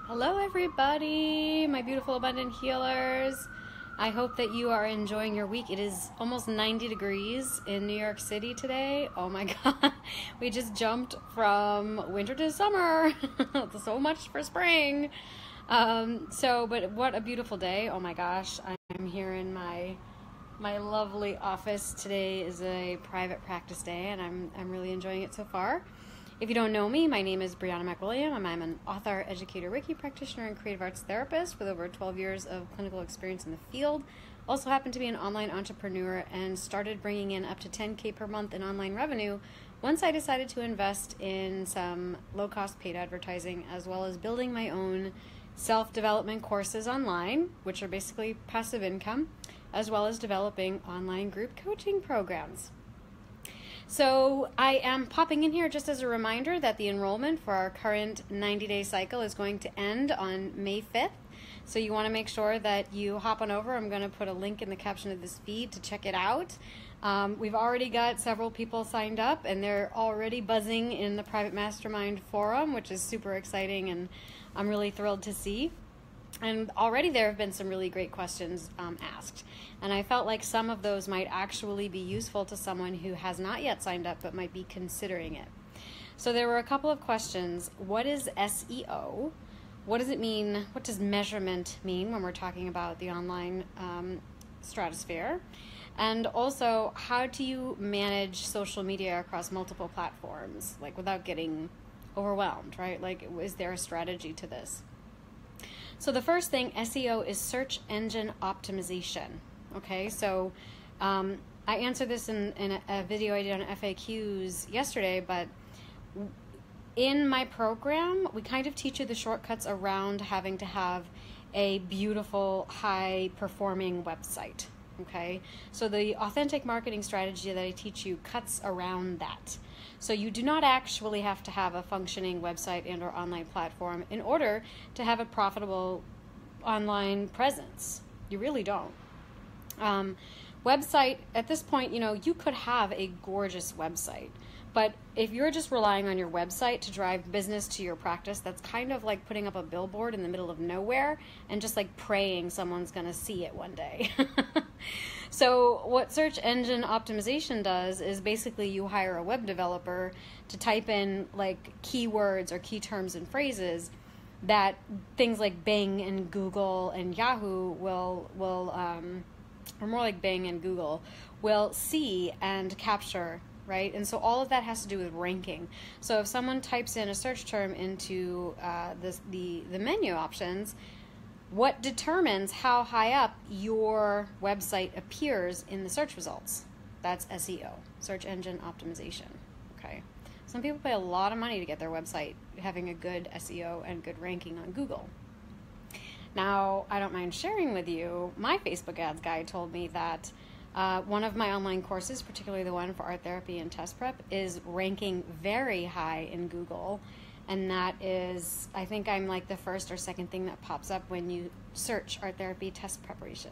Hello everybody, my beautiful abundant healers. I hope that you are enjoying your week. It is almost 90 degrees in New York City today. Oh my God, we just jumped from winter to summer. So much for spring. But what a beautiful day. Oh my gosh, I'm here in my lovely office. Today is a private practice day and I'm really enjoying it so far. If you don't know me, my name is Brianna McWilliam, and I'm an author, educator, Reiki practitioner, and creative arts therapist with over 12 years of clinical experience in the field. Also happen to be an online entrepreneur and started bringing in up to $10K per month in online revenue once I decided to invest in some low-cost paid advertising, as well as building my own self-development courses online, which are basically passive income, as well as developing online group coaching programs. So I am popping in here just as a reminder that the enrollment for our current 90-day cycle is going to end on May 5th. So you want to make sure that you hop on over. I'm going to put a link in the caption of this feed to check it out. We've already got several people signed up, and they're already buzzing in the private mastermind forum, which is super exciting, and I'm really thrilled to see. And already there have been some really great questions asked. And I felt like some of those might actually be useful to someone who has not yet signed up but might be considering it. So there were a couple of questions. What is SEO? What does it mean? What does measurement mean when we're talking about the online stratosphere? And also, how do you manage social media across multiple platforms, like without getting overwhelmed, right? Like, is there a strategy to this? So the first thing, SEO, is search engine optimization. Okay, so I answered this in a video I did on FAQs yesterday, but in my program, we kind of teach you the shortcuts around having to have a beautiful, high-performing website. Okay, so the authentic marketing strategy that I teach you cuts around that. So you do not actually have to have a functioning website and or online platform in order to have a profitable online presence. You really don't. Website, at this point, you could have a gorgeous website, but if you're just relying on your website to drive business to your practice, that's kind of like putting up a billboard in the middle of nowhere and just like praying someone's going to see it one day. So what search engine optimization does is basically you hire a web developer to type in like keywords or key terms and phrases that things like Bing and Google and Yahoo will or more like Bing and Google will see and capture, right? And so all of that has to do with ranking. So if someone types in a search term into the menu options, what determines how high up your website appears in the search results? That's SEO, search engine optimization. Okay. Some people pay a lot of money to get their website having a good SEO and good ranking on Google. Now, I don't mind sharing with you, my Facebook ads guy told me that one of my online courses, particularly the one for art therapy and test prep, is ranking very high in Google. And that is, I think I'm like the first or second thing that pops up when you search art therapy test preparation.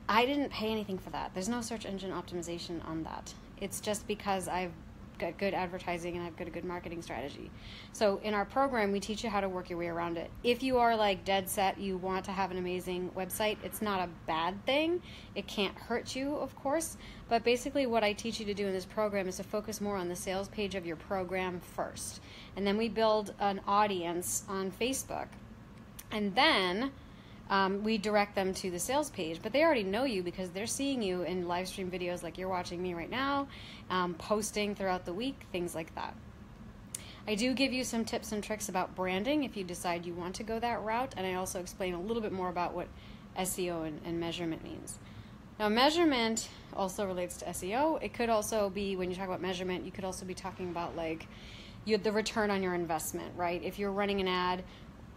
I didn't pay anything for that. There's no search engine optimization on that. It's just because I've got good advertising and I've got a good marketing strategy. So in our program, we teach you how to work your way around it. If you are like dead set, you want to have an amazing website, it's not a bad thing. It can't hurt you, of course. But basically what I teach you to do in this program is to focus more on the sales page of your program first. And then we build an audience on Facebook. And then we direct them to the sales page, but they already know you because they're seeing you in live stream videos like you're watching me right now, posting throughout the week, things like that. I do give you some tips and tricks about branding if you decide you want to go that route, and I also explain a little bit more about what SEO and measurement means. Now, measurement also relates to SEO. It could also be, when you talk about measurement, you could also be talking about like the return on your investment, right? If you're running an ad,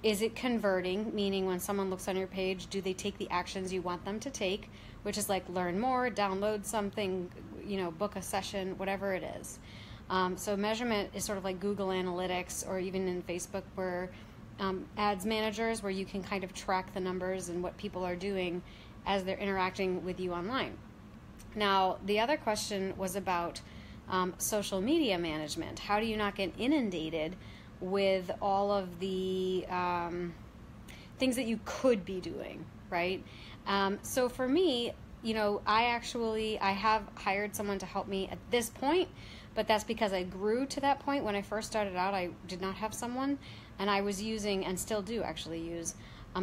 is it converting? Meaning when someone looks on your page, do they take the actions you want them to take, which is like learn more, download something, book a session, whatever it is. So measurement is sort of like Google Analytics, or even in Facebook where ads managers, where you can kind of track the numbers and what people are doing as they're interacting with you online. Now, the other question was about social media management. How do you not get inundated with all of the things that you could be doing, right? So for me, you know, I have hired someone to help me at this point, but that's because I grew to that point. When I first started out, I did not have someone, and I was using, and still do actually use,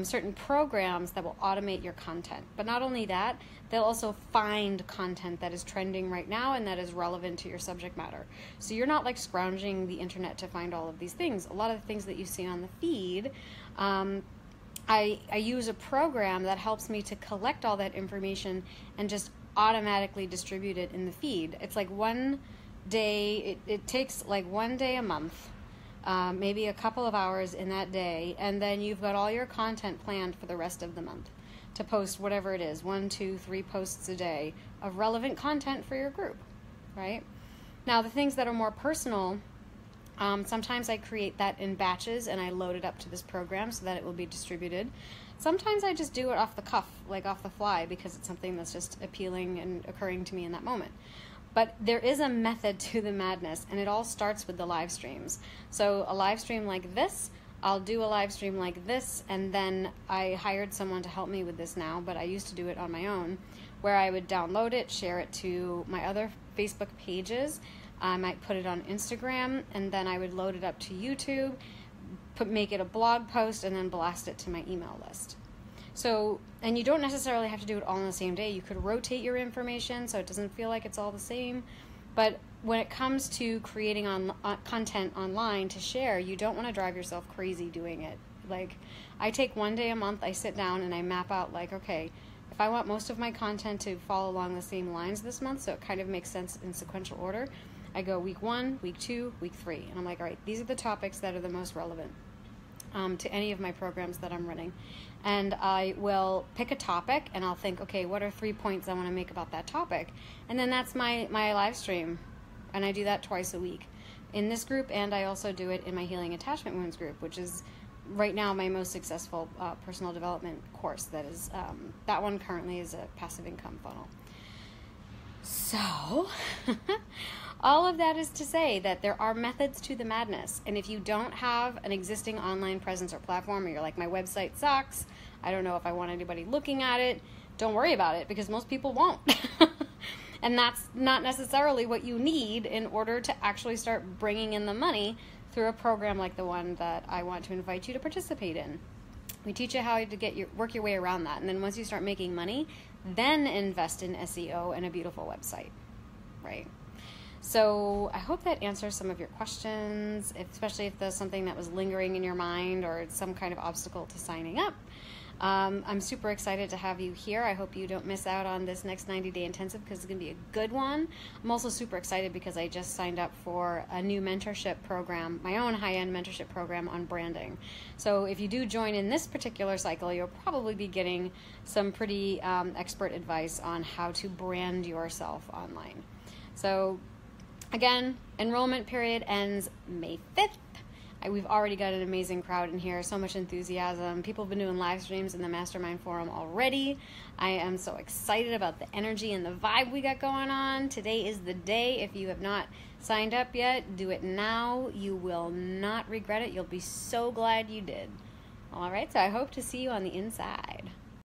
certain programs that will automate your content. But not only that, they'll also find content that is trending right now and that is relevant to your subject matter. So you're not like scrounging the internet to find all of these things. A lot of the things that you see on the feed, I use a program that helps me to collect all that information and just automatically distribute it in the feed. It's like one day, it takes like one day a month, maybe a couple of hours in that day, and then you've got all your content planned for the rest of the month to post whatever it is, 1, 2, 3 posts a day of relevant content for your group, right? Now, the things that are more personal, sometimes I create that in batches and I load it up to this program so that it will be distributed. Sometimes I just do it off the cuff, like off the fly, because it's something that's just appealing and occurring to me in that moment. But there is a method to the madness, and it all starts with the live streams. So a live stream like this, I'll do a live stream like this, and then I hired someone to help me with this now, but I used to do it on my own, where I would download it, share it to my other Facebook pages. I might put it on Instagram, and then I would load it up to YouTube, make it a blog post, and then blast it to my email list. So, and you don't necessarily have to do it all on the same day. You could rotate your information so it doesn't feel like it's all the same. But when it comes to creating content online to share, you don't want to drive yourself crazy doing it. Like, I take one day a month, I sit down and I map out like, okay, if I want most of my content to follow along the same lines this month, so it kind of makes sense in sequential order, I go week 1, week 2, week 3. And I'm like, all right, these are the topics that are the most relevant to any of my programs that I'm running. And I will pick a topic and I'll think, okay, what are 3 points I want to make about that topic? And then that's my live stream. And I do that twice a week in this group, and I also do it in my Healing Attachment Wounds group, which is right now my most successful personal development course. That is, that one currently is a passive income funnel. So, all of that is to say that there are methods to the madness. And if you don't have an existing online presence or platform, or you're like, my website sucks, I don't know if I want anybody looking at it, don't worry about it, because most people won't. And that's not necessarily what you need in order to actually start bringing in the money through a program like the one that I want to invite you to participate in. We teach you how to work your way around that. And then once you start making money, then invest in SEO and a beautiful website, right? So I hope that answers some of your questions, especially if there's something that was lingering in your mind or it's some kind of obstacle to signing up. I'm super excited to have you here. I hope you don't miss out on this next 90-day intensive, because it's going to be a good one. I'm also super excited because I just signed up for a new mentorship program, my own high-end mentorship program on branding. So if you do join in this particular cycle, you'll probably be getting some pretty expert advice on how to brand yourself online. So again, enrollment period ends May 5th. We've already got an amazing crowd in here, so much enthusiasm. People have been doing live streams in the Mastermind Forum already. I am so excited about the energy and the vibe we got going on. Today is the day. If you have not signed up yet, do it now. You will not regret it. You'll be so glad you did. All right, so I hope to see you on the inside.